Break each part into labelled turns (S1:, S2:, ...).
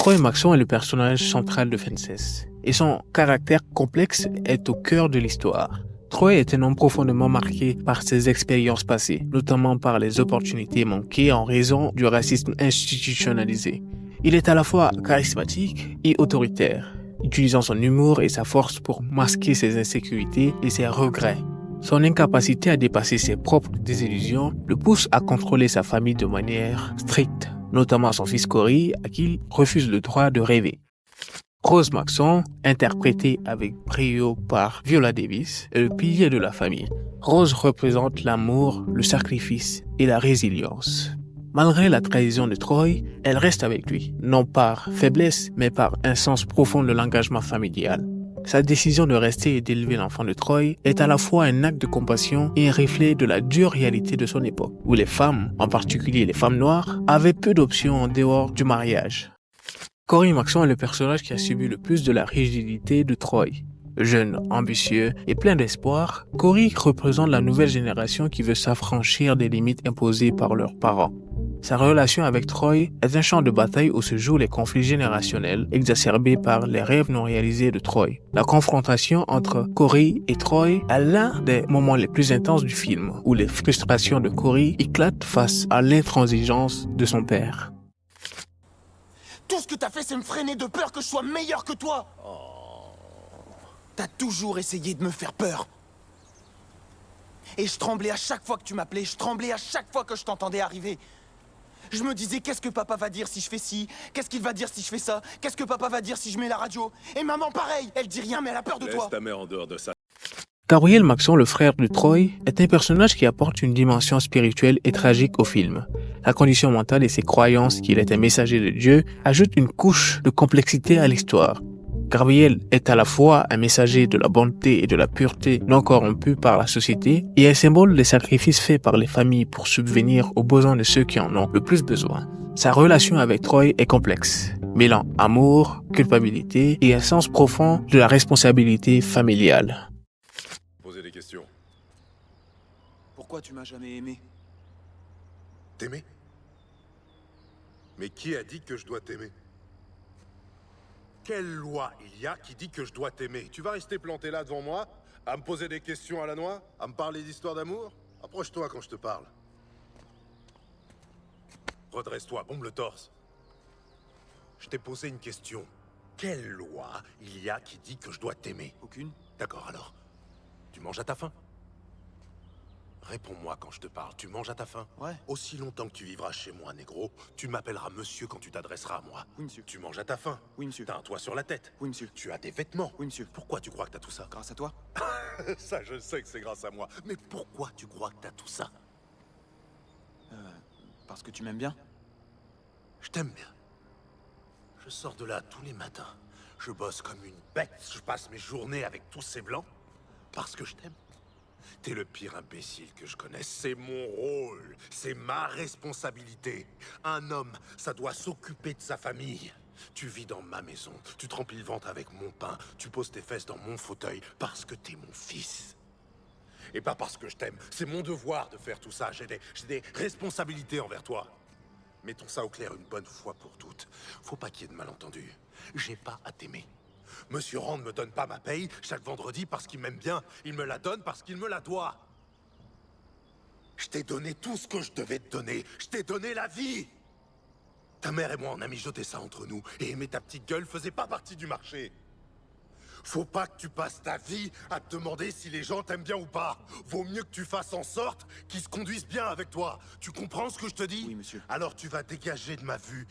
S1: Troy Maxon est le personnage central de Fences, et son caractère complexe est au cœur de l'histoire. Troy est un homme profondément marqué par ses expériences passées, notamment par les opportunités manquées en raison du racisme institutionnalisé. Il est à la fois charismatique et autoritaire, utilisant son humour et sa force pour masquer ses insécurités et ses regrets. Son incapacité à dépasser ses propres désillusions le pousse à contrôler sa famille de manière stricte, notamment son fils Corey, à qui il refuse le droit de rêver. Rose Maxon, interprétée avec brio par Viola Davis, est le pilier de la famille. Rose représente l'amour, le sacrifice et la résilience. Malgré la trahison de Troy, elle reste avec lui, non par faiblesse, mais par un sens profond de l'engagement familial. Sa décision de rester et d'élever l'enfant de Troy est à la fois un acte de compassion et un reflet de la dure réalité de son époque, où les femmes, en particulier les femmes noires, avaient peu d'options en dehors du mariage. Corey Maxon est le personnage qui a subi le plus de la rigidité de Troy. Jeune, ambitieux et plein d'espoir, Corey représente la nouvelle génération qui veut s'affranchir des limites imposées par leurs parents. Sa relation avec Troy est un champ de bataille où se jouent les conflits générationnels exacerbés par les rêves non réalisés de Troy. La confrontation entre Corey et Troy est l'un des moments les plus intenses du film, où les frustrations de Corey éclatent face à l'intransigeance de son père.
S2: Tout ce que t'as fait, c'est me freiner de peur que je sois meilleur que toi. T'as toujours essayé de me faire peur. Et je tremblais à chaque fois que tu m'appelais, je tremblais à chaque fois que je t'entendais arriver. Je me disais, qu'est-ce que papa va dire si je fais ci? Qu'est-ce qu'il va dire si je fais ça? Qu'est-ce que papa va dire si je mets la radio? Et maman, pareil, elle dit rien, mais elle a peur de toi.
S3: Laisse ta mère en dehors de ça.
S1: Gabriel Maxon, le frère de Troy, est un personnage qui apporte une dimension spirituelle et tragique au film. La condition mentale et ses croyances qu'il est un messager de Dieu ajoutent une couche de complexité à l'histoire. Gabriel est à la fois un messager de la bonté et de la pureté non corrompue par la société et un symbole des sacrifices faits par les familles pour subvenir aux besoins de ceux qui en ont le plus besoin. Sa relation avec Troy est complexe, mêlant amour, culpabilité et un sens profond de la responsabilité familiale.
S3: Poser des questions.
S2: Pourquoi tu m'as jamais aimé?
S3: T'aimer? Mais qui a dit que je dois t'aimer? Quelle loi il y a qui dit que je dois t'aimer? Tu vas rester planté là devant moi, à me poser des questions à la noix, à me parler d'histoires d'amour? Approche-toi quand je te parle. Redresse-toi, bombe le torse. Je t'ai posé une question. Quelle loi il y a qui dit que je dois t'aimer?
S2: Aucune.
S3: D'accord alors. Tu manges à ta faim? Réponds-moi quand je te parle. Tu manges à ta faim?
S2: Ouais.
S3: Aussi longtemps que tu vivras chez moi, négro, tu m'appelleras monsieur quand tu t'adresseras à moi.
S2: Oui, monsieur.
S3: Tu manges à ta faim?
S2: Oui, monsieur.
S3: T'as un toit sur la tête?
S2: Oui, monsieur.
S3: Tu as des vêtements?
S2: Oui, monsieur.
S3: Pourquoi tu crois que t'as tout ça?
S2: Grâce à toi.
S3: Ça, je sais que c'est grâce à moi. Mais pourquoi tu crois que t'as tout ça?
S2: Parce que tu m'aimes bien.
S3: Je t'aime bien. Je sors de là tous les matins. Je bosse comme une bête. Je passe mes journées avec tous ces blancs. Parce que je t'aime. T'es le pire imbécile que je connaisse. C'est mon rôle. C'est ma responsabilité. Un homme, ça doit s'occuper de sa famille. Tu vis dans ma maison. Tu te remplis le ventre avec mon pain. Tu poses tes fesses dans mon fauteuil parce que t'es mon fils. Et pas parce que je t'aime. C'est mon devoir de faire tout ça. J'ai des responsabilités envers toi. Mettons ça au clair une bonne fois pour toutes. Faut pas qu'il y ait de malentendus. J'ai pas à t'aimer. Monsieur Rand ne me donne pas ma paye chaque vendredi parce qu'il m'aime bien. Il me la donne parce qu'il me la doit. Je t'ai donné tout ce que je devais te donner. Je t'ai donné la vie. Ta mère et moi, on a mijoté ça entre nous. Et aimer ta petite gueule faisait pas partie du marché. Faut pas que tu passes ta vie à te demander si les gens t'aiment bien ou pas. Vaut mieux que tu fasses en sorte qu'ils se conduisent bien avec toi. Tu comprends ce que je te dis?
S2: Oui, monsieur.
S3: Alors tu vas dégager de ma vue.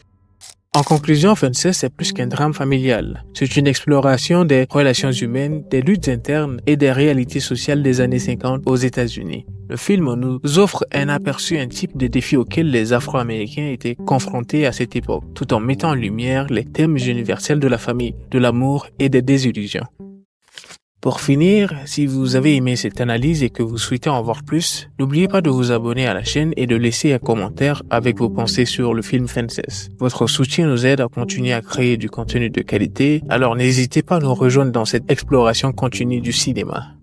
S1: En conclusion, Fences est plus qu'un drame familial. C'est une exploration des relations humaines, des luttes internes et des réalités sociales des années 50 aux États-Unis. Le film nous offre un aperçu un type de défis auxquels les Afro-Américains étaient confrontés à cette époque, tout en mettant en lumière les thèmes universels de la famille, de l'amour et des désillusions. Pour finir, si vous avez aimé cette analyse et que vous souhaitez en voir plus, n'oubliez pas de vous abonner à la chaîne et de laisser un commentaire avec vos pensées sur le film Fences. Votre soutien nous aide à continuer à créer du contenu de qualité, alors n'hésitez pas à nous rejoindre dans cette exploration continue du cinéma.